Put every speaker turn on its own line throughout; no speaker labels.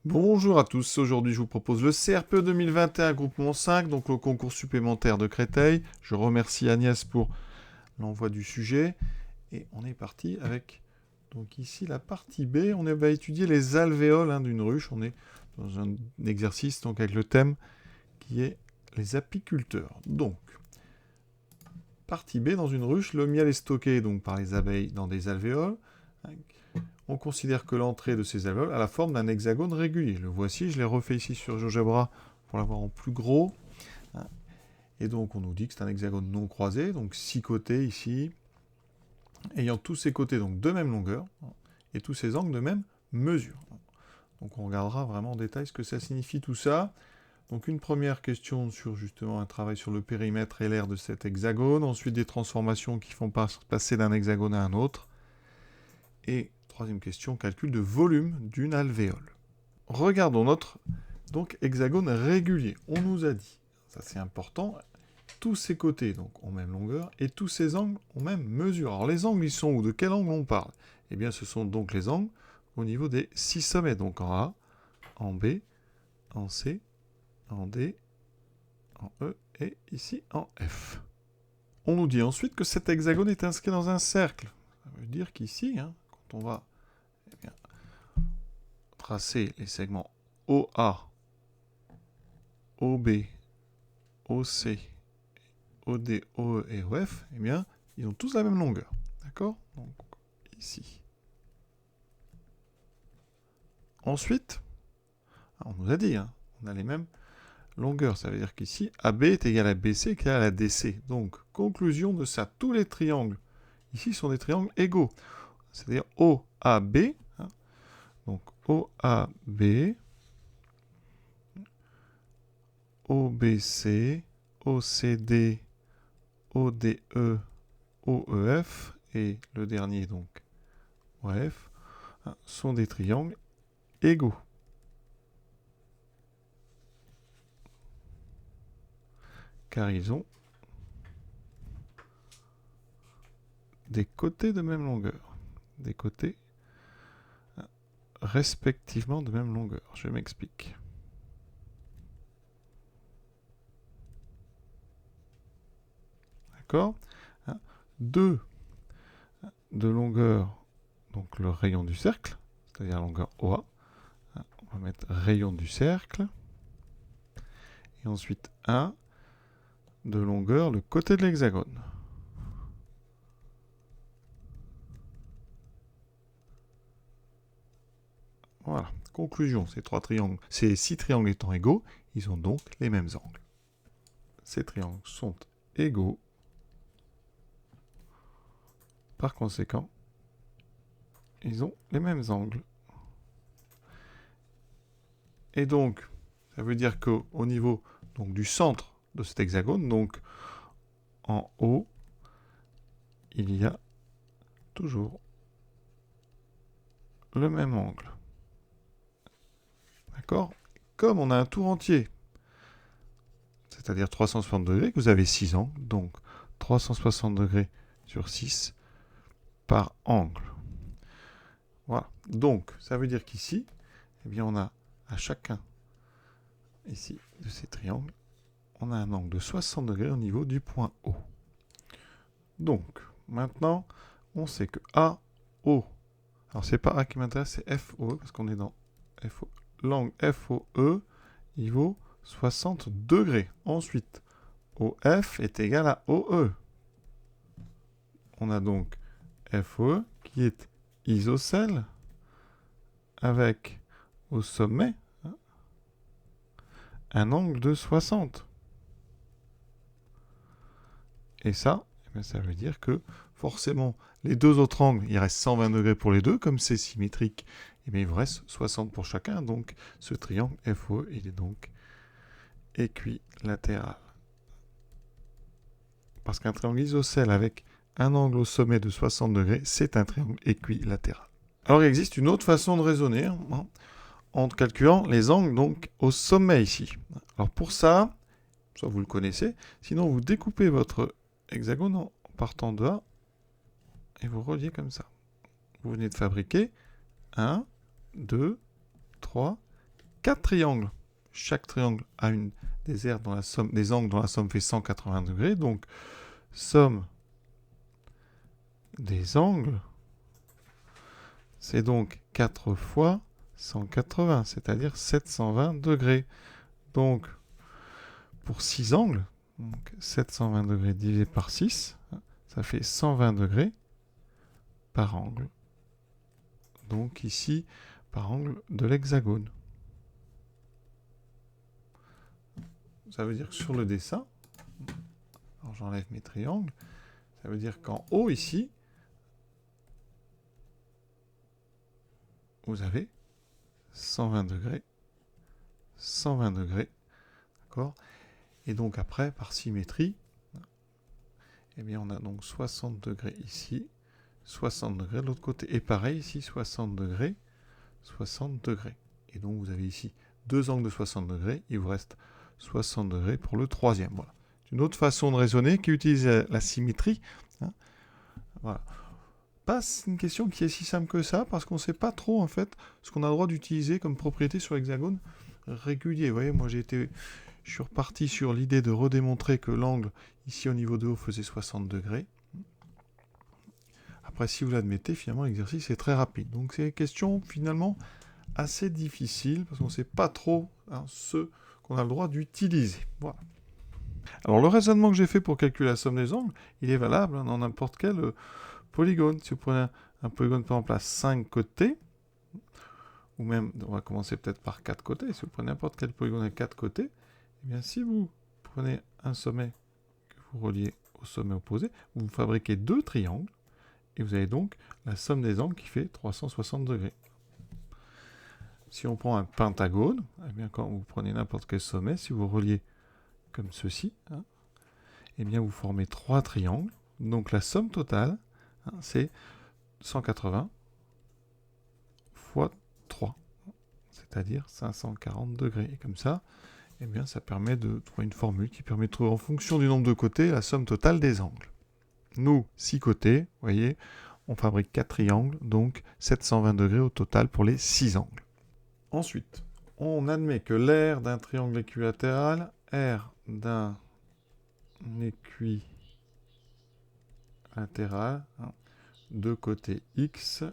Bonjour à tous, aujourd'hui je vous propose le CRPE 2021 groupement 5, donc le concours supplémentaire de Créteil. Je remercie Agnès pour l'envoi du sujet. Et on est parti avec, donc ici la partie B, on va étudier les alvéoles d'une ruche. On est dans un exercice donc avec le thème qui est les apiculteurs. Donc, partie B, dans une ruche, le miel est stocké donc par les abeilles dans des alvéoles. On considère que l'entrée de ces alvéoles a la forme d'un hexagone régulier. Le voici, je l'ai refait ici sur GeoGebra pour l'avoir en plus gros. Et donc on nous dit que c'est un hexagone non croisé, donc 6 côtés ici, ayant tous ces côtés donc de même longueur, et tous ces angles de même mesure. Donc on regardera vraiment en détail ce que ça signifie tout ça. Donc une première question sur justement un travail sur le périmètre et l'aire de cet hexagone, ensuite des transformations qui font passer d'un hexagone à un autre, et troisième question, calcul de volume d'une alvéole. Regardons notre donc hexagone régulier. On nous a dit, ça c'est important, tous ces côtés donc ont même longueur et tous ces angles ont même mesure. Alors les angles ils sont où? De quel angle on parle? Eh bien ce sont donc les angles au niveau des 6 sommets, donc en A, en B, en C, en D, en E et ici en F. On nous dit ensuite que cet hexagone est inscrit dans un cercle. Ça veut dire qu'ici, quand on va tracer les segments OA, OB, OC, OD, OE et OF, eh bien, ils ont tous la même longueur. D'accord? Donc, ici. Ensuite, on nous a dit, on a les mêmes longueurs. Ça veut dire qu'ici, AB est égal à BC est égal à DC. Donc, conclusion de ça, tous les triangles, ici, sont des triangles égaux. C'est-à-dire OAB, donc OAB, OBC, OCD, ODE, OEF, et le dernier, donc, OF, sont des triangles égaux. Car ils ont des côtés de même longueur. Des côtés respectivement de même longueur. Je m'explique. D'accord? 2 de longueur, donc le rayon du cercle, c'est-à-dire la longueur OA. On va mettre rayon du cercle. Et ensuite 1 de longueur, le côté de l'hexagone. Voilà. Conclusion, ces 6 triangles étant égaux, ils ont donc les mêmes angles. Ces triangles sont égaux. Par conséquent, ils ont les mêmes angles. Et donc, ça veut dire qu'au niveau donc, du centre de cet hexagone, donc en haut, il y a toujours le même angle. D'accord? Comme on a un tour entier, c'est-à-dire 360 degrés, que vous avez 6 angles, donc 360 degrés sur 6 par angle. Voilà. Donc, ça veut dire qu'ici, eh bien, on a à chacun ici de ces triangles, on a un angle de 60 degrés au niveau du point O. Donc, maintenant, on sait que AO, alors c'est pas A qui m'intéresse, c'est FOE, parce qu'on est dans FO. L'angle FOE, il vaut 60 degrés. Ensuite, OF est égal à OE. On a donc FOE qui est isocèle avec au sommet un angle de 60. Et ça, eh bien, ça veut dire que forcément, les deux autres angles, il reste 120 degrés pour les deux, comme c'est symétrique, eh bien, il vous reste 60 pour chacun. Donc, ce triangle FOE, il est donc équilatéral. Parce qu'un triangle isocèle avec un angle au sommet de 60 degrés, c'est un triangle équilatéral. Alors, il existe une autre façon de raisonner, en calculant les angles donc au sommet ici. Alors, pour ça, soit vous le connaissez, sinon vous découpez votre hexagone en partant de A et vous reliez comme ça. Vous venez de fabriquer 1, 2, 3, 4 triangles. Chaque triangle a des aires dont la somme, des angles dont la somme fait 180 degrés. Donc, somme des angles, c'est donc 4 fois 180, c'est-à-dire 720 degrés. Donc, pour 6 angles, donc 720 degrés divisé par 6, ça fait 120 degrés par angle. Donc ici, par angle de l'hexagone. Ça veut dire que sur le dessin, alors j'enlève mes triangles, ça veut dire qu'en haut ici, vous avez 120 degrés, 120 degrés, d'accord? Et donc après, par symétrie, eh bien on a donc 60 degrés ici, 60 degrés de l'autre côté. Et pareil ici, 60 degrés, 60 degrés. Et donc vous avez ici deux angles de 60 degrés, il vous reste 60 degrés pour le troisième. Voilà. Une autre façon de raisonner qui utilise la symétrie. Hein. Voilà. Pas une question qui est si simple que ça, parce qu'on ne sait pas trop en fait ce qu'on a le droit d'utiliser comme propriété sur l'hexagone régulier. Vous voyez, moi je suis reparti sur l'idée de redémontrer que l'angle ici au niveau de haut faisait 60 degrés. Après, si vous l'admettez, finalement l'exercice est très rapide. Donc c'est une question finalement assez difficile, parce qu'on ne sait pas trop ce qu'on a le droit d'utiliser. Voilà. Alors le raisonnement que j'ai fait pour calculer la somme des angles, il est valable dans n'importe quel polygone. Si vous prenez un polygone par exemple à 5 côtés, ou même, on va commencer peut-être par 4 côtés, si vous prenez n'importe quel polygone à 4 côtés, eh bien si vous prenez un sommet que vous reliez au sommet opposé, vous fabriquez deux triangles, et vous avez donc la somme des angles qui fait 360 degrés. Si on prend un pentagone, eh bien quand vous prenez n'importe quel sommet, si vous reliez comme ceci, eh bien vous formez trois triangles. Donc la somme totale, c'est 180 fois 3, c'est-à-dire 540 degrés. Et comme ça, eh bien ça permet de trouver une formule qui permet de trouver en fonction du nombre de côtés la somme totale des angles. Nous, 6 côtés, vous voyez, on fabrique 4 triangles, donc 720 degrés au total pour les 6 angles. Ensuite, on admet que l'aire d'un triangle équilatéral, R d'un équilatéral, de côté X,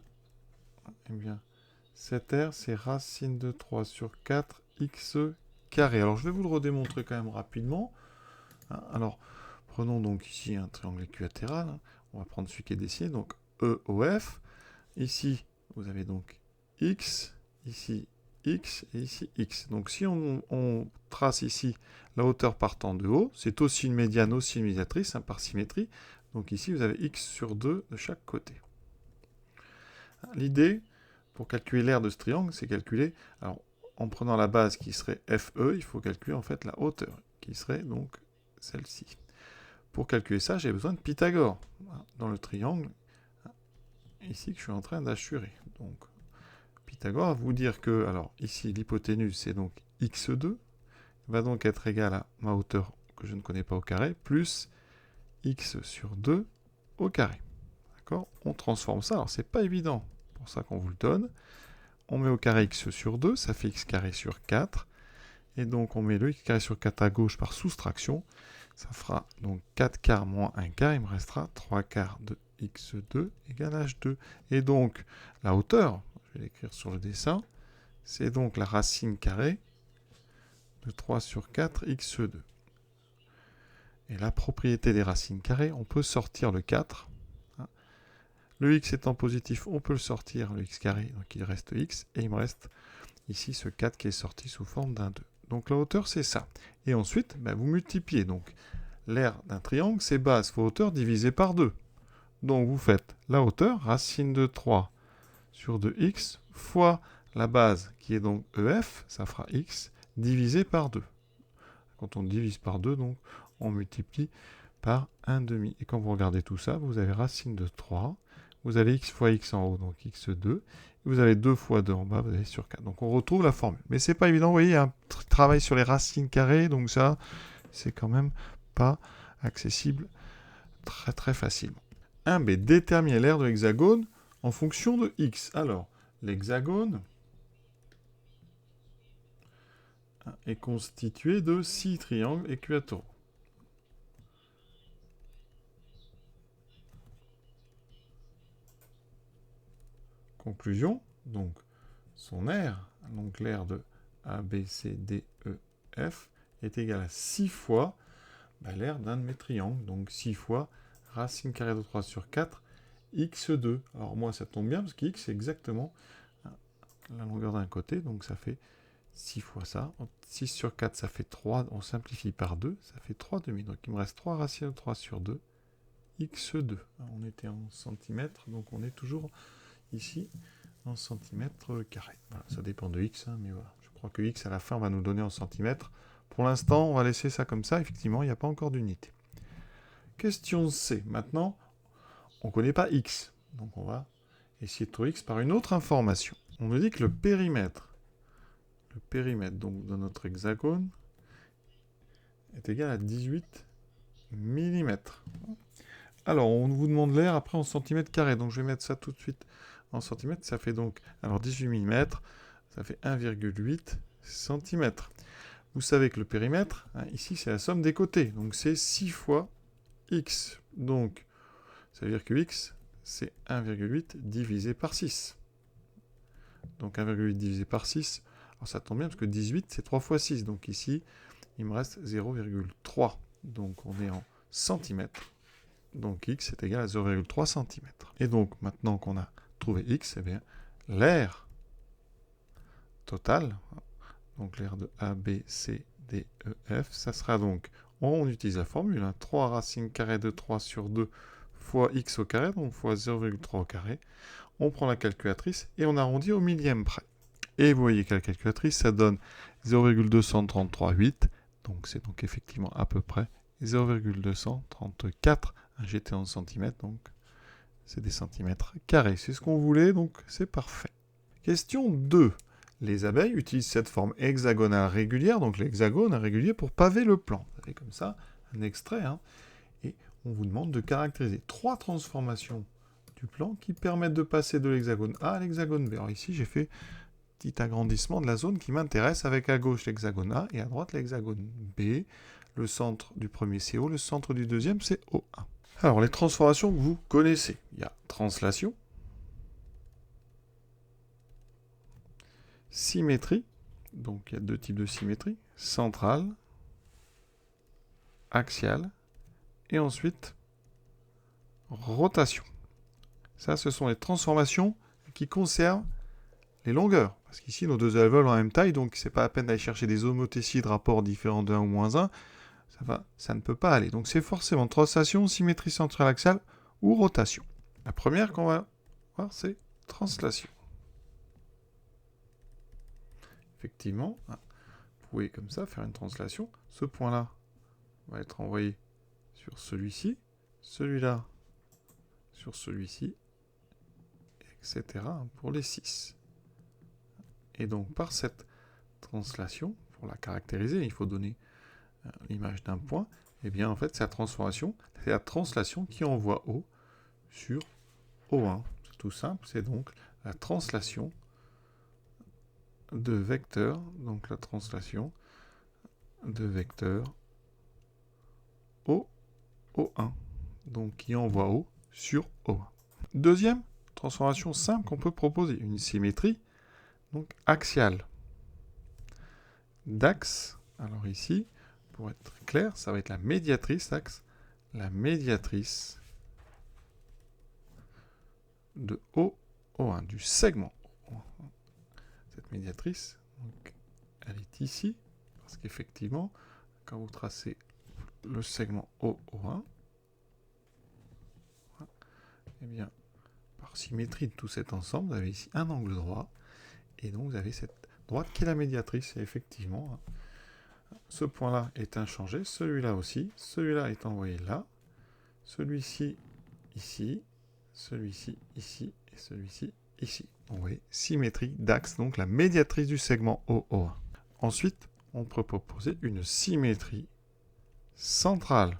eh bien, cette R, c'est racine de 3 sur 4 X carré. Alors, je vais vous le redémontrer quand même rapidement. Alors, prenons donc ici un triangle équilatéral. On va prendre celui qui est dessiné, donc EOF. Ici, vous avez donc X, ici X et ici X. Donc si on trace ici la hauteur partant de haut, c'est aussi une médiane, aussi une médiatrice, par symétrie. Donc ici, vous avez X sur 2 de chaque côté. L'idée, pour calculer l'aire de ce triangle, c'est calculer, alors en prenant la base qui serait FE, il faut calculer en fait la hauteur, qui serait donc celle-ci. Pour calculer ça, j'ai besoin de Pythagore, dans le triangle, ici que je suis en train d'assurer. Donc, Pythagore va vous dire que, alors ici, l'hypoténuse, c'est donc x2, va donc être égal à ma hauteur que je ne connais pas au carré, plus x sur 2 au carré. D'accord? On transforme ça, alors c'est pas évident, pour ça qu'on vous le donne. On met au carré x sur 2, ça fait x carré sur 4, et donc on met le x carré sur 4 à gauche par soustraction, ça fera donc 4 quarts moins 1 quart, il me restera 3 quarts de x2 égale h2. Et donc la hauteur, je vais l'écrire sur le dessin, c'est donc la racine carrée de 3 sur 4 x2. Et la propriété des racines carrées, on peut sortir le 4. Le x étant positif, on peut le sortir, le x carré, donc il reste x, et il me reste ici ce 4 qui est sorti sous forme d'un 2. Donc la hauteur, c'est ça. Et ensuite, vous multipliez. Donc l'aire d'un triangle, c'est base fois hauteur divisé par 2. Donc vous faites la hauteur, racine de 3 sur 2x, fois la base, qui est donc EF, ça fera x, divisé par 2. Quand on divise par 2, donc, on multiplie par 1,5. Et quand vous regardez tout ça, vous avez racine de 3, vous avez x fois x en haut, donc x2, vous avez 2 fois 2 en bas, vous avez sur 4. Donc on retrouve la formule. Mais c'est pas évident, vous voyez, il y a un travail sur les racines carrées, donc ça, c'est quand même pas accessible très très facilement. 1b, déterminer l'aire de l'hexagone en fonction de x. Alors, l'hexagone, est constitué de 6 triangles équilatéraux. Conclusion, donc son aire, donc l'aire de A, B, C, D, E, F, est égal à 6 fois l'aire d'un de mes triangles, donc 6 fois racine carrée de 3 sur 4, x2. Alors moi, ça tombe bien, parce que x, c'est exactement la longueur d'un côté, donc ça fait 6 fois ça. 6 sur 4, ça fait 3, on simplifie par 2, ça fait 3 demi. Donc il me reste 3 racines de 3 sur 2, x2. On était en centimètres, donc on est toujours ici en centimètres carrés. Voilà, ça dépend de x, mais voilà. Je crois que x à la fin va nous donner en centimètres. Pour l'instant, on va laisser ça comme ça. Effectivement, il n'y a pas encore d'unité. Question C. Maintenant, on ne connaît pas x. Donc on va essayer de trouver x par une autre information. On nous dit que le périmètre donc, de notre hexagone est égal à 18 mm. Alors, on vous demande l'aire après en centimètres carrés. Donc je vais mettre ça tout de suite en centimètres. Ça fait donc, alors 18 mm, ça fait 1,8 cm. Vous savez que le périmètre, ici, c'est la somme des côtés. Donc c'est 6 fois x. Donc, ça veut dire que x, c'est 1,8 divisé par 6. Donc 1,8 divisé par 6, alors ça tombe bien parce que 18, c'est 3 fois 6. Donc ici, il me reste 0,3. Donc on est en centimètres. Donc x est égal à 0,3 cm. Et donc, maintenant qu'on a trouvé x, eh bien, l'aire totale, donc l'aire de A, B, C, D, E, F, ça sera donc, on utilise la formule, 3 racine carrée de 3 sur 2 fois x au carré, donc fois 0,3 au carré. On prend la calculatrice et on arrondit au millième près. Et vous voyez que la calculatrice, ça donne 0,2338, donc c'est donc effectivement à peu près 0,234. J'étais en centimètres, donc c'est des centimètres carrés. C'est ce qu'on voulait, donc c'est parfait. Question 2. Les abeilles utilisent cette forme hexagonale régulière, donc l'hexagone régulier, pour paver le plan. Vous avez comme ça un extrait, et on vous demande de caractériser 3 transformations du plan qui permettent de passer de l'hexagone A à l'hexagone B. Alors ici, j'ai fait un petit agrandissement de la zone qui m'intéresse, avec à gauche l'hexagone A et à droite l'hexagone B. Le centre du premier, c'est O, le centre du deuxième, c'est O1. Alors, les transformations que vous connaissez. Il y a translation, symétrie, donc il y a 2 types de symétrie, centrale, axiale, et ensuite rotation. Ça, ce sont les transformations qui conservent les longueurs. Parce qu'ici, nos deux ailes volent en même taille, donc c'est pas la peine d'aller chercher des homothéties de rapports différents de 1 ou moins 1. Ça ne peut pas aller. Donc c'est forcément translation, symétrie centrale axiale ou rotation. La première qu'on va voir, c'est translation. Effectivement, vous pouvez comme ça faire une translation. Ce point-là va être envoyé sur celui-ci, celui-là sur celui-ci, etc. pour les 6. Et donc par cette translation, pour la caractériser, il faut donner l'image d'un point. Et bien en fait, c'est la translation qui envoie O sur O1. C'est tout simple, c'est donc la translation de vecteur, donc la translation de vecteur O1, donc qui envoie O sur O1. Deuxième transformation simple qu'on peut proposer, une symétrie donc axiale. D'axe, alors ici, pour être très clair, ça va être la médiatrice axe, la médiatrice de O1, du segment O1. Cette médiatrice, donc, elle est ici, parce qu'effectivement, quand vous tracez le segment O1, eh bien, par symétrie de tout cet ensemble, vous avez ici un angle droit, et donc vous avez cette droite qui est la médiatrice, et effectivement, ce point-là est inchangé, celui-là aussi, celui-là est envoyé là, celui-ci ici, celui-ci ici, et celui-ci ici. Donc, vous voyez, symétrie d'axe, donc la médiatrice du segment O1. Ensuite, on peut proposer une symétrie centrale.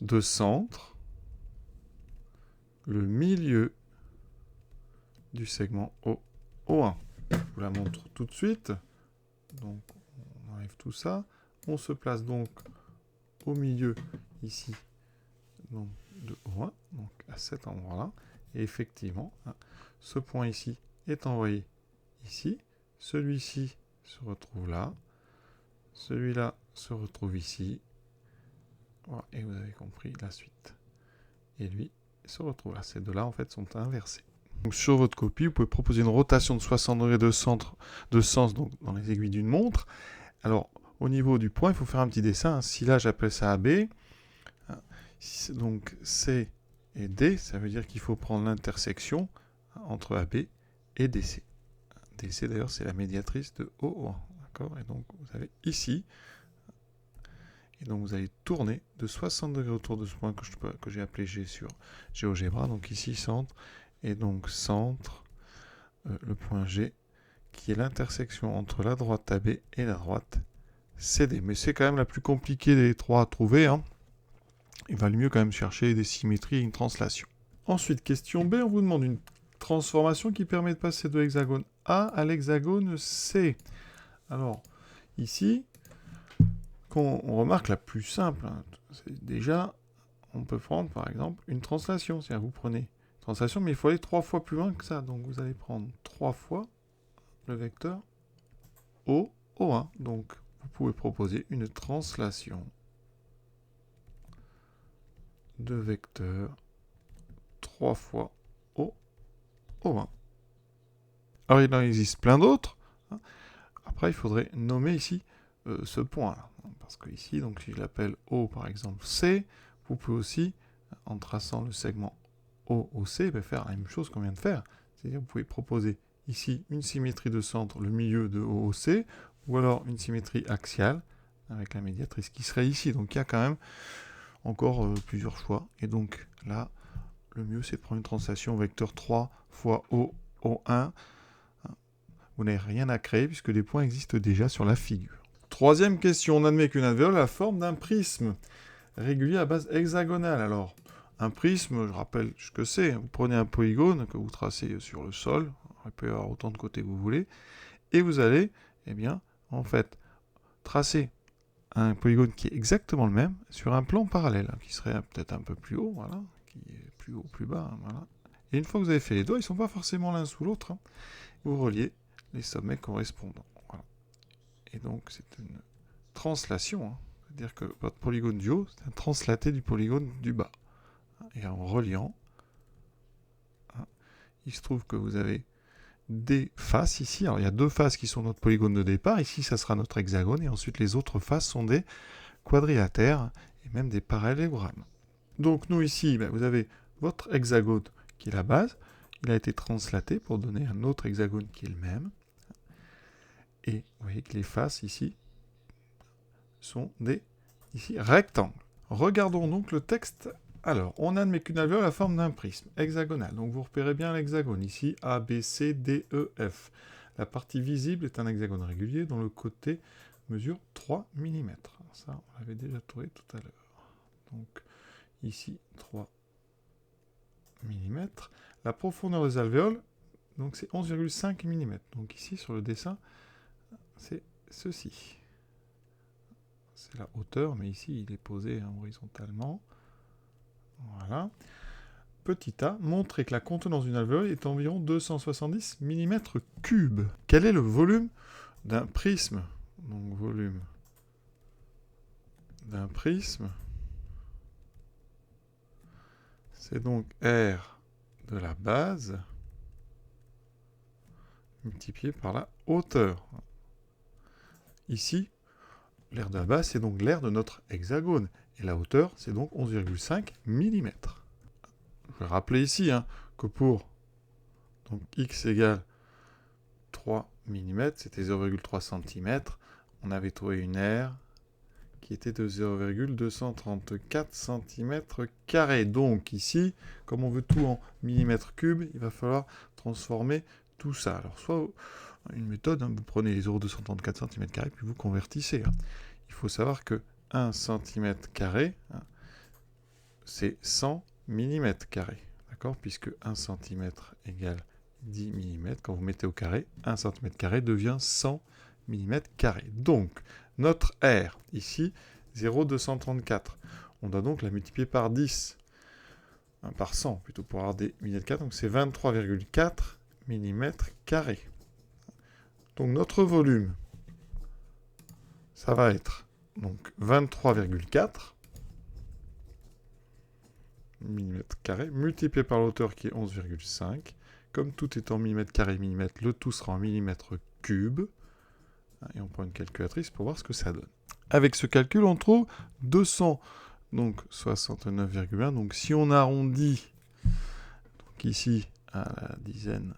De centre, le milieu du segment O1. Je vous la montre tout de suite. Donc, enlève tout ça. On se place donc au milieu, ici, donc de O1, donc à cet endroit-là. Et effectivement, hein, ce point ici est envoyé ici. Celui-ci se retrouve là. Celui-là se retrouve ici. Voilà, et vous avez compris la suite. Et lui se retrouve là. Ces deux-là, en fait, sont inversés. Donc, sur votre copie, vous pouvez proposer une rotation de 60 degrés de sens donc, dans les aiguilles d'une montre. Alors, au niveau du point, il faut faire un petit dessin. Si là, j'appelle ça AB, donc C et D, ça veut dire qu'il faut prendre l'intersection entre AB et DC. DC, d'ailleurs, c'est la médiatrice de O1. D'accord ? Et donc, vous avez ici... Et donc vous allez tourner de 60 degrés autour de ce point que j'ai appelé G sur GeoGebra. Donc ici centre, et donc centre, le point G, qui est l'intersection entre la droite AB et la droite CD. Mais c'est quand même la plus compliquée des trois à trouver. Hein. Il va mieux quand même chercher des symétries et une translation. Ensuite, question B, on vous demande une transformation qui permet de passer de l'hexagone A à l'hexagone C. Alors, ici... on remarque la plus simple, hein, c'est déjà, on peut prendre par exemple une translation. C'est-à-dire vous prenez une translation, mais il faut aller 3 fois plus loin que ça. Donc vous allez prendre 3 fois le vecteur O, O1. Donc vous pouvez proposer une translation de vecteur 3 fois O, O1. Alors il en existe plein d'autres. Hein. Après, il faudrait nommer ici ce point-là. Parce que ici, donc, si je l'appelle O, par exemple, C, vous pouvez aussi, en traçant le segment OOC, faire la même chose qu'on vient de faire. C'est-à-dire vous pouvez proposer ici une symétrie de centre, le milieu de OOC, ou alors une symétrie axiale, avec la médiatrice qui serait ici. Donc il y a quand même encore plusieurs choix. Et donc là, le mieux, c'est de prendre une translation vecteur 3 fois O, O1. Vous n'avez rien à créer, puisque les points existent déjà sur la figure. Troisième question, on admet qu'une alvéole a la forme d'un prisme régulier à base hexagonale. Alors, un prisme, je rappelle ce que c'est. Vous prenez un polygone que vous tracez sur le sol, il peut y avoir autant de côtés que vous voulez, et vous allez, eh bien, en fait, tracer un polygone qui est exactement le même sur un plan parallèle, qui serait peut-être un peu plus haut, voilà, qui est plus haut, plus bas, voilà. Et une fois que vous avez fait les doigts, ils ne sont pas forcément l'un sous l'autre, hein, vous reliez les sommets correspondants. Voilà. Et donc, c'est une translation, hein. C'est-à-dire que votre polygone du haut, c'est un translaté du polygone du bas. Et en reliant, hein, il se trouve que vous avez des faces ici. Alors, il y a deux faces qui sont notre polygone de départ. Ici, ça sera notre hexagone. Et ensuite, les autres faces sont des quadrilatères et même des parallélogrammes. Donc, nous, ici, vous avez votre hexagone qui est la base. Il a été translaté pour donner un autre hexagone qui est le même. Et vous voyez que les faces ici sont des rectangles. Regardons donc le texte. Alors, on admet qu'une alvéole a la forme d'un prisme hexagonal. Donc vous repérez bien l'hexagone ici, A, B, C, D, E, F. La partie visible est un hexagone régulier dont le côté mesure 3 mm. Alors ça, on l'avait déjà trouvé tout à l'heure. Donc ici, 3 mm. La profondeur des alvéoles, donc c'est 11,5 mm. Donc ici, sur le dessin, c'est ceci. C'est la hauteur, mais ici, il est posé horizontalement. Voilà. Petit a, montrer que la contenance d'une alvéole est environ 270 mm3. Quel est le volume d'un prisme? Donc, volume d'un prisme, c'est donc R de la base multiplié par la hauteur. Ici, l'aire de la base, c'est donc l'aire de notre hexagone. Et la hauteur, c'est donc 11,5 mm. Je vais rappeler ici que pour donc, x égale 3 mm, c'était 0,3 cm. On avait trouvé une aire qui était de 0,234 cm². Donc ici, comme on veut tout en millimètres cubes, il va falloir transformer tout ça. Alors soit une méthode, vous prenez les 0,234 cm², puis vous convertissez. Il faut savoir que 1 cm², c'est 100 mm². D'accord ? Puisque 1 cm égale 10 mm. Quand vous mettez au carré, 1 cm² devient 100 mm². Donc, notre R, ici, 0,234. On doit donc la multiplier par 10, par 100, plutôt, pour avoir des milliers de 4. Donc, c'est 23,4 mm². Donc, notre volume, ça va être donc 23,4 mm², multiplié par l'auteur qui est 11,5. Comme tout est en mm², millimètre, le tout sera en mm³. Et on prend une calculatrice pour voir ce que ça donne. Avec ce calcul, on trouve 269,1. Donc si on arrondit donc ici à la dizaine,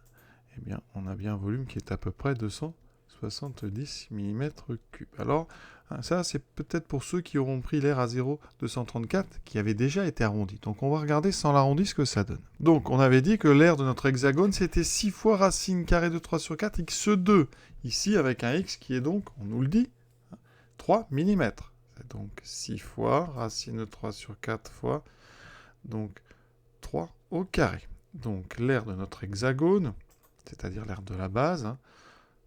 eh bien, on a bien un volume qui est à peu près 270 mm³. Alors, ça, c'est peut-être pour ceux qui auront pris l'air à 0,234, qui avait déjà été arrondi. Donc, on va regarder sans l'arrondi ce que ça donne. Donc, on avait dit que l'air de notre hexagone, c'était 6 fois racine carrée de 3 sur 4, x2. Ici, avec un x qui est donc, on nous le dit, 3 mm. C'est donc 6 fois racine de 3 sur 4 fois, donc 3 au carré. Donc, l'air de notre hexagone, c'est-à-dire l'air de la base,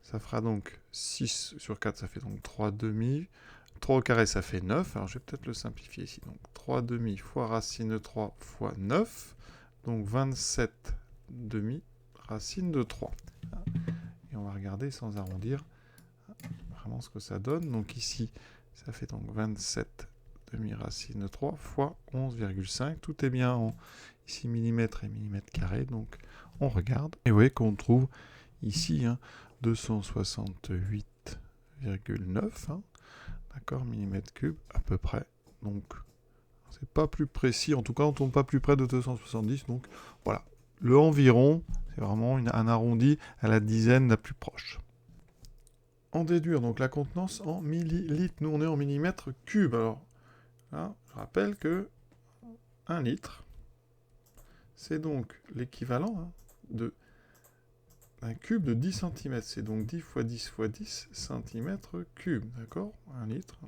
ça fera donc 6 sur 4, ça fait donc 3 demi. 3 au carré, ça fait 9. Alors, je vais peut-être le simplifier ici. Donc, 3 demi fois racine de 3 fois 9. Donc, 27 demi racine de 3. Et on va regarder sans arrondir vraiment ce que ça donne. Donc, ici, ça fait donc 27 demi racine de 3 fois 11,5. Tout est bien en ici millimètres et mm². Donc, on regarde. Et vous voyez qu'on trouve ici 268,9, d'accord, mm³ à peu près. Donc, c'est pas plus précis. En tout cas, on tombe pas plus près de 270. Donc, voilà. Le environ, c'est vraiment un arrondi à la dizaine la plus proche. En déduire donc la contenance en millilitres. Nous, on est en mm³. Alors, là, je rappelle que 1 litre, c'est donc l'équivalent de un cube de 10 cm. C'est donc 10 fois 10 fois 10 cm3. D'accord? 1 litre.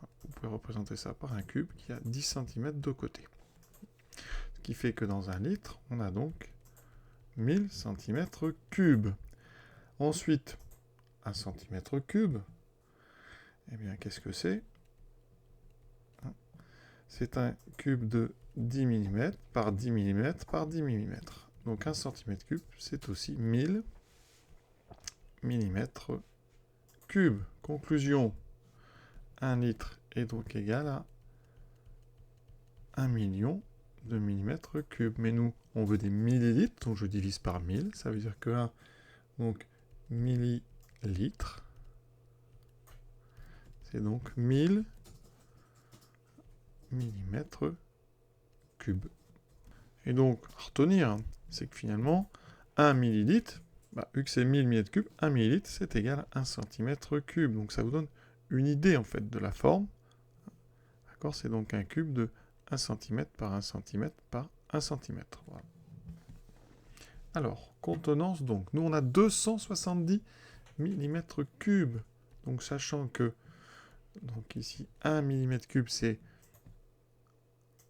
Vous pouvez représenter ça par un cube qui a 10 cm de côté. Ce qui fait que dans 1 litre, on a donc 1000 cm3. Ensuite, 1 cm3, eh bien, qu'est-ce que c'est? C'est un cube de 10 mm par 10 mm par 10 mm. Donc 1 cm3, c'est aussi 1000 mm3. Conclusion, 1 litre est donc égal à 1 million de millimètres cubes. Mais nous, on veut des millilitres, donc je divise par 1000. Ça veut dire que 1, donc millilitres, c'est donc 1000 millimètres cubes. Et donc, à retenir, c'est que finalement, 1 millilitre, vu que c'est 1000 millilitres cubes, 1 millilitre, c'est égal à 1 cm3. Donc ça vous donne une idée, en fait, de la forme. D'accord? C'est donc un cube de 1 cm par 1 cm par 1 cm. Voilà. Alors, contenance, donc. Nous, on a 270 mm3. Donc, sachant que, donc ici, 1 mm3, c'est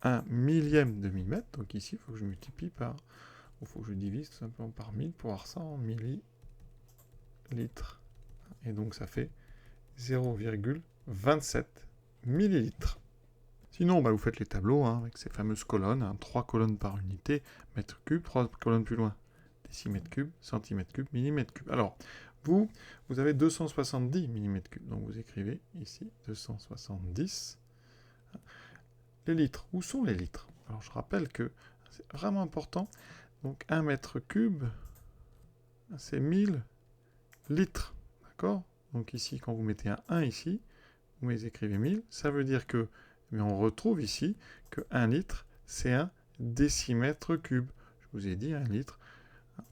1 millième de millimètre. Donc ici, il faut que je multiplie par... Il faut que je divise tout simplement par 1000 pour avoir ça en millilitres. Et donc, ça fait 0,27 millilitres. Sinon, vous faites les tableaux avec ces fameuses colonnes. 3 colonnes par unité, mètre cube, 3 colonnes plus loin, décimètre cube, centimètre cube, millimètre cube. Alors, vous avez 270 mm3. Donc, vous écrivez ici 270. Les litres. Où sont les litres? Alors, je rappelle que c'est vraiment important. Donc, 1 mètre cube, c'est 1000 litres. D'accord? Donc, ici, quand vous mettez un 1 ici, vous écrivez 1000. Ça veut dire que, mais on retrouve ici que 1 litre, c'est un décimètre cube. Je vous ai dit 1 litre.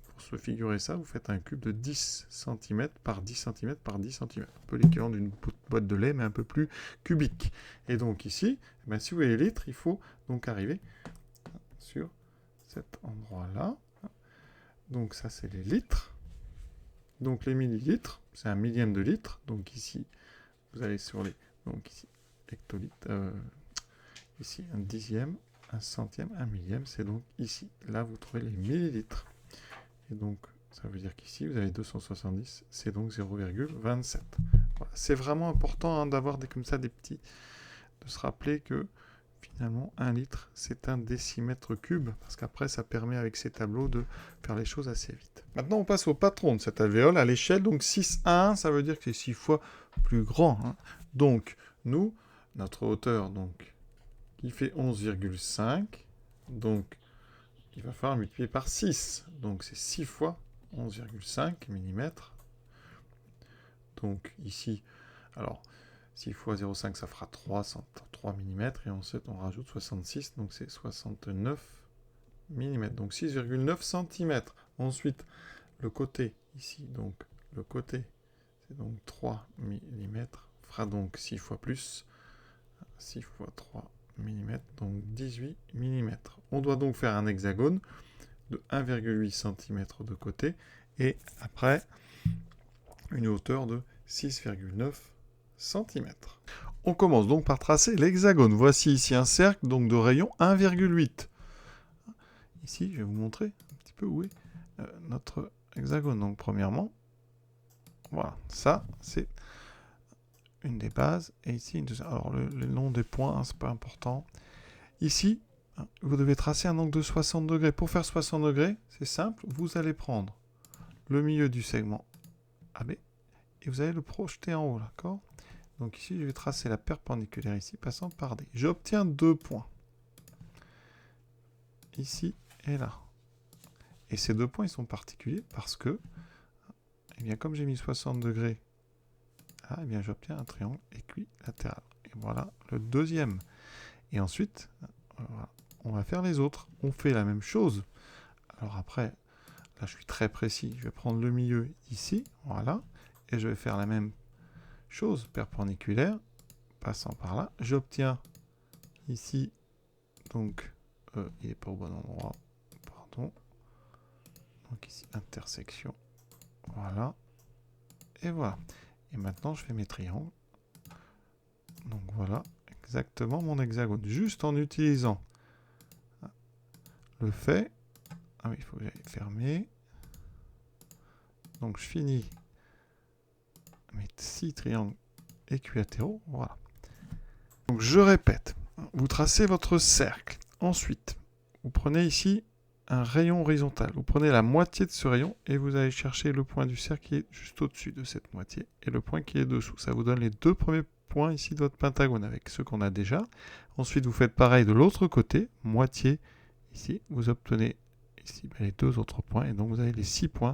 Pour se figurer ça, vous faites un cube de 10 cm par 10 cm par 10 cm. Un peu l'équivalent d'une boîte de lait, mais un peu plus cubique. Et donc ici, si vous voyez les litres, il faut donc arriver sur cet endroit-là. Donc ça, c'est les litres. Donc les millilitres, c'est un millième de litre. Donc ici, vous allez sur les... Donc ici, hectolitres. Ici, un dixième, un centième, un millième. C'est donc ici. Là, vous trouvez les millilitres. Et donc, Ça veut dire qu'ici, vous avez 270, c'est donc 0,27. Voilà. C'est vraiment important d'avoir comme ça des petits... de se rappeler que finalement, 1 litre, c'est un décimètre cube, parce qu'après, ça permet avec ces tableaux de faire les choses assez vite. Maintenant, on passe au patron de cette alvéole, à l'échelle. Donc 6 à 1, ça veut dire que c'est 6 fois plus grand. Donc, nous, notre hauteur, donc, qui fait 11,5, donc, il va falloir multiplier par 6. Donc, c'est 6 fois 11,5 mm. Donc, ici, alors, 6 fois 0,5, ça fera 3 mm. Et ensuite, on rajoute 66, donc c'est 69 mm. Donc 6,9 cm. Ensuite, le côté, ici, donc le côté, c'est donc 3 mm. Fera donc 6 fois plus. 6 fois 3 mm, donc 18 mm. On doit donc faire un hexagone de 1,8 cm de côté. Et après, une hauteur de 6,9 cm. On commence donc par tracer l'hexagone. Voici ici un cercle donc de rayon 1,8. Ici, je vais vous montrer un petit peu où est notre hexagone. Donc premièrement, voilà, ça c'est une des bases. Et ici, une deuxième. Alors le nom des points, c'est pas important. Ici, vous devez tracer un angle de 60 degrés. Pour faire 60 degrés, c'est simple, vous allez prendre le milieu du segment AB et vous allez le projeter en haut, d'accord? Donc ici, je vais tracer la perpendiculaire ici, passant par D. J'obtiens 2 points. Ici et là. Et ces 2 points, ils sont particuliers parce que, eh bien, comme j'ai mis 60 degrés, là, eh bien, j'obtiens un triangle équilatéral. Et voilà le deuxième. Et ensuite, voilà, on va faire les autres. On fait la même chose. Alors après, là, je suis très précis. Je vais prendre le milieu ici, voilà. Et je vais faire la même chose perpendiculaire, passant par là. J'obtiens ici, donc, il n'est pas au bon endroit, pardon. Donc ici, intersection, voilà. Et voilà. Et maintenant, je fais mes triangles. Donc voilà, exactement mon hexagone. Juste en utilisant le fait. Ah oui, il faut que j'aille fermer. Donc je finis mes 6 triangles équilatéraux. Voilà. Donc je répète. Vous tracez votre cercle. Ensuite, vous prenez ici un rayon horizontal. Vous prenez la moitié de ce rayon et vous allez chercher le point du cercle qui est juste au-dessus de cette moitié et le point qui est dessous. Ça vous donne les 2 premiers points ici de votre pentagone avec ceux qu'on a déjà. Ensuite, vous faites pareil de l'autre côté, moitié ici. Vous obtenez ici les 2 autres points et donc vous avez les 6 points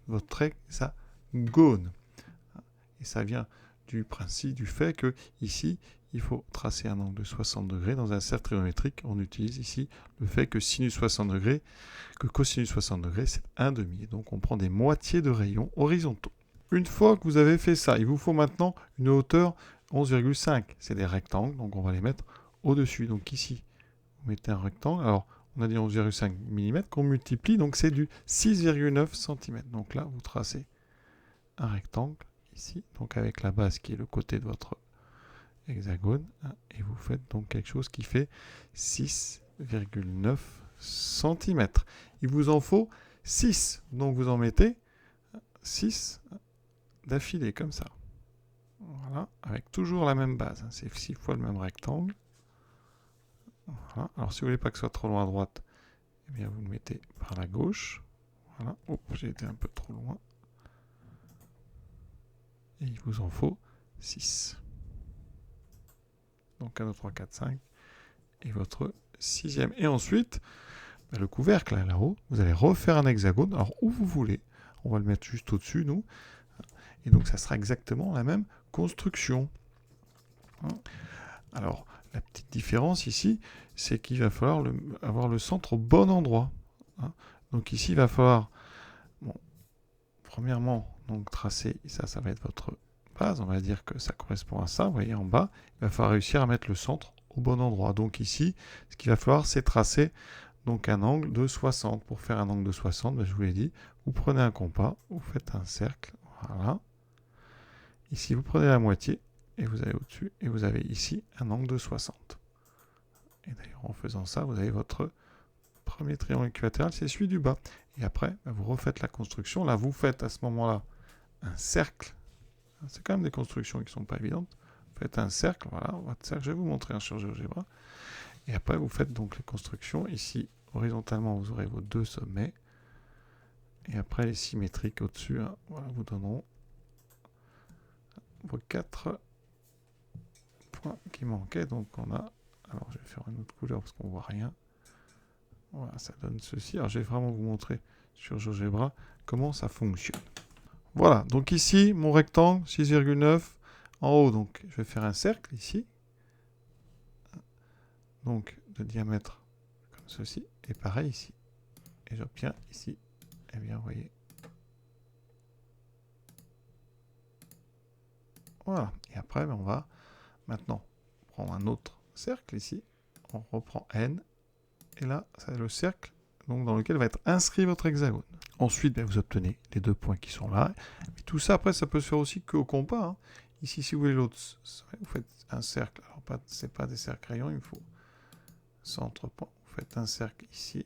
de votre hexagone. Et ça vient du principe, du fait que ici, il faut tracer un angle de 60 degrés. Dans un cercle trigonométrique, on utilise ici le fait que sinus 60 degrés, que cosinus 60 degrés, c'est 1/2. Donc on prend des moitiés de rayons horizontaux. Une fois que vous avez fait ça, il vous faut maintenant une hauteur 11,5. C'est des rectangles, donc on va les mettre au-dessus. Donc ici, vous mettez un rectangle. Alors, on a dit 11,5 mm qu'on multiplie, donc c'est du 6,9 cm. Donc là, vous tracez un rectangle ici, donc avec la base qui est le côté de votre hexagone, et vous faites donc quelque chose qui fait 6,9 cm. Il vous en faut 6, donc vous en mettez 6 d'affilée, comme ça. Voilà, avec toujours la même base, c'est 6 fois le même rectangle. Voilà. Alors si vous voulez pas que ce soit trop loin à droite, eh bien vous le mettez par la gauche. Voilà, oh, j'ai été un peu trop loin. Et il vous en faut 6. Donc 1, 2, 3, 4, 5. Et votre 6e. Et ensuite, le couvercle là-haut, vous allez refaire un hexagone. Alors où vous voulez. On va le mettre juste au-dessus, nous. Et donc ça sera exactement la même construction. Alors, la petite différence ici, c'est qu'il va falloir avoir le centre au bon endroit. Donc ici, il va falloir, bon, premièrement, donc tracer, ça va être votre base, on va dire que ça correspond à ça, vous voyez en bas, il va falloir réussir à mettre le centre au bon endroit. Donc ici, ce qu'il va falloir, c'est tracer donc un angle de 60. Pour faire un angle de 60, je vous l'ai dit, vous prenez un compas, vous faites un cercle, voilà. Ici, vous prenez la moitié, et vous allez au-dessus, et vous avez ici un angle de 60. Et d'ailleurs, en faisant ça, vous avez votre premier triangle équilatéral, c'est celui du bas. Et après, vous refaites la construction. Là, vous faites à ce moment-là un cercle. C'est quand même des constructions qui ne sont pas évidentes. Vous faites un cercle, voilà, votre cercle. Je vais vous montrer sur GeoGebra. Et après, vous faites donc les constructions. Ici, horizontalement, vous aurez vos 2 sommets. Et après, les symétriques au-dessus, hein, voilà, vous donneront vos 4 points qui manquaient. Donc, on a... Alors, je vais faire une autre couleur parce qu'on ne voit rien. Voilà, ça donne ceci. Alors, je vais vraiment vous montrer sur GeoGebra comment ça fonctionne. Voilà, donc ici, mon rectangle, 6,9. En haut, donc, je vais faire un cercle ici. Donc, de diamètre comme ceci. Et pareil ici. Et j'obtiens ici, eh bien, vous voyez. Voilà. Et après, on va maintenant prendre un autre cercle ici. On reprend N. Et là, c'est le cercle donc, dans lequel va être inscrit votre hexagone. Ensuite, vous obtenez les 2 points qui sont là. Et tout ça, après, ça peut se faire aussi qu'au compas. Hein. Ici, si vous voulez l'autre, vous faites un cercle. Alors, ce n'est pas des cercles crayons, il faut centre point. Vous faites un cercle ici.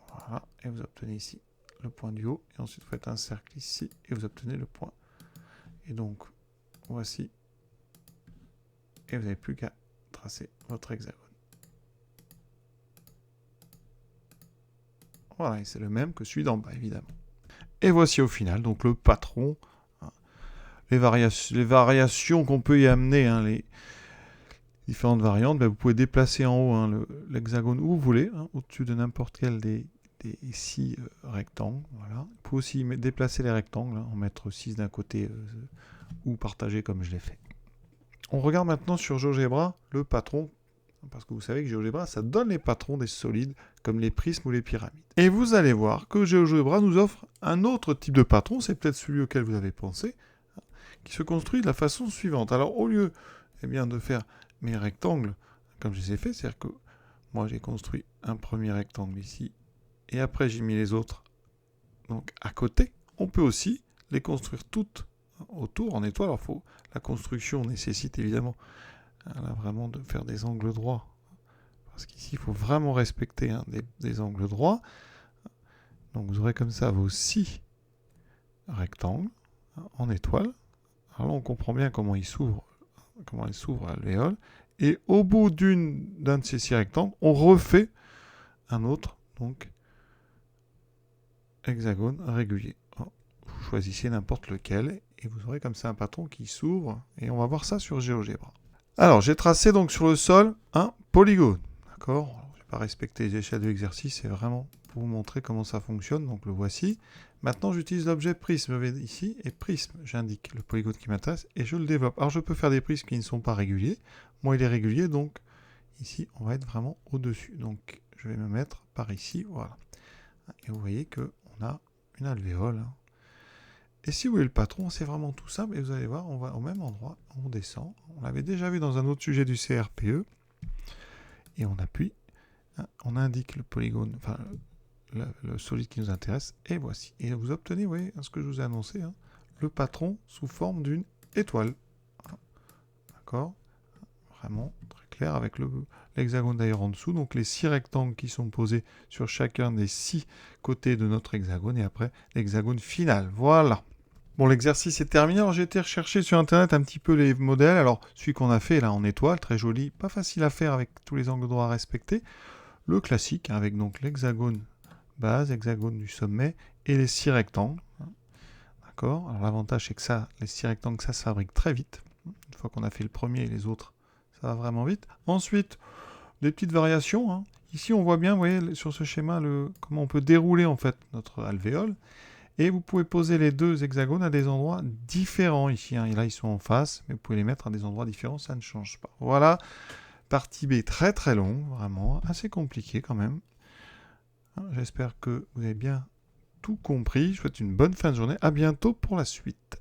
Voilà. Et vous obtenez ici le point du haut. Et ensuite, vous faites un cercle ici. Et vous obtenez le point. Et donc, voici. Et vous n'avez plus qu'à tracer votre hexagone. Voilà, et c'est le même que celui d'en bas, évidemment. Et voici au final, donc le patron, hein, les variations qu'on peut y amener, hein, les différentes variantes, ben vous pouvez déplacer en haut hein, l'hexagone où vous voulez, hein, au-dessus de n'importe quel des 6 rectangles. Voilà. Vous pouvez aussi déplacer les rectangles, hein, en mettre 6 d'un côté ou partager comme je l'ai fait. On regarde maintenant sur GeoGebra le patron. Parce que vous savez que GeoGebra, ça donne les patrons des solides, comme les prismes ou les pyramides. Et vous allez voir que GeoGebra nous offre un autre type de patron, c'est peut-être celui auquel vous avez pensé, qui se construit de la façon suivante. Alors, au lieu bien, de faire mes rectangles, comme je les ai fait, c'est-à-dire que moi, j'ai construit un premier rectangle ici, et après, j'ai mis les autres donc, à côté. On peut aussi les construire toutes autour en étoile. Alors, la construction nécessite évidemment là, vraiment de faire des angles droits. Parce qu'ici, il faut vraiment respecter hein, des angles droits. Donc vous aurez comme ça vos 6 rectangles hein, en étoile. Alors là, on comprend bien comment il s'ouvre l'alvéole. Et au bout d'un de ces 6 rectangles, on refait un autre donc hexagone régulier. Alors, vous choisissez n'importe lequel et vous aurez comme ça un patron qui s'ouvre. Et on va voir ça sur GeoGebra. Alors, j'ai tracé donc sur le sol un polygone. D'accord ? Je ne vais pas respecter les échelles de l'exercice, c'est vraiment pour vous montrer comment ça fonctionne. Donc, le voici. Maintenant, j'utilise l'objet prisme. Je vais ici et prisme. J'indique le polygone qui m'intéresse et je le développe. Alors, je peux faire des prismes qui ne sont pas réguliers. Moi, il est régulier, donc ici, on va être vraiment au-dessus. Donc, je vais me mettre par ici. Voilà. Et vous voyez qu'on a une alvéole. Et si vous voulez le patron, c'est vraiment tout simple. Et vous allez voir, on va au même endroit, on descend. On l'avait déjà vu dans un autre sujet du CRPE. Et on appuie. On indique le polygone, enfin le solide qui nous intéresse. Et voici. Et vous obtenez, vous voyez, ce que je vous ai annoncé, hein, le patron sous forme d'une étoile. D'accord ? Vraiment très clair avec l'hexagone d'ailleurs en dessous. Donc les 6 rectangles qui sont posés sur chacun des 6 côtés de notre hexagone. Et après, l'hexagone final. Voilà. Bon, l'exercice est terminé. Alors, j'ai été rechercher sur Internet un petit peu les modèles. Alors, celui qu'on a fait là en étoile, très joli, pas facile à faire avec tous les angles droits à respecter. Le classique, avec donc l'hexagone base, hexagone du sommet et les 6 rectangles. D'accord ? Alors, l'avantage, c'est que ça, les 6 rectangles, ça se fabrique très vite. Une fois qu'on a fait le premier et les autres, ça va vraiment vite. Ensuite, des petites variations. Hein. Ici, on voit bien, vous voyez, sur ce schéma, comment on peut dérouler en fait notre alvéole. Et vous pouvez poser les 2 hexagones à des endroits différents ici. Hein. Et là, ils sont en face, mais vous pouvez les mettre à des endroits différents, ça ne change pas. Voilà, partie B très très longue, vraiment, assez compliqué quand même. J'espère que vous avez bien tout compris. Je vous souhaite une bonne fin de journée. À bientôt pour la suite.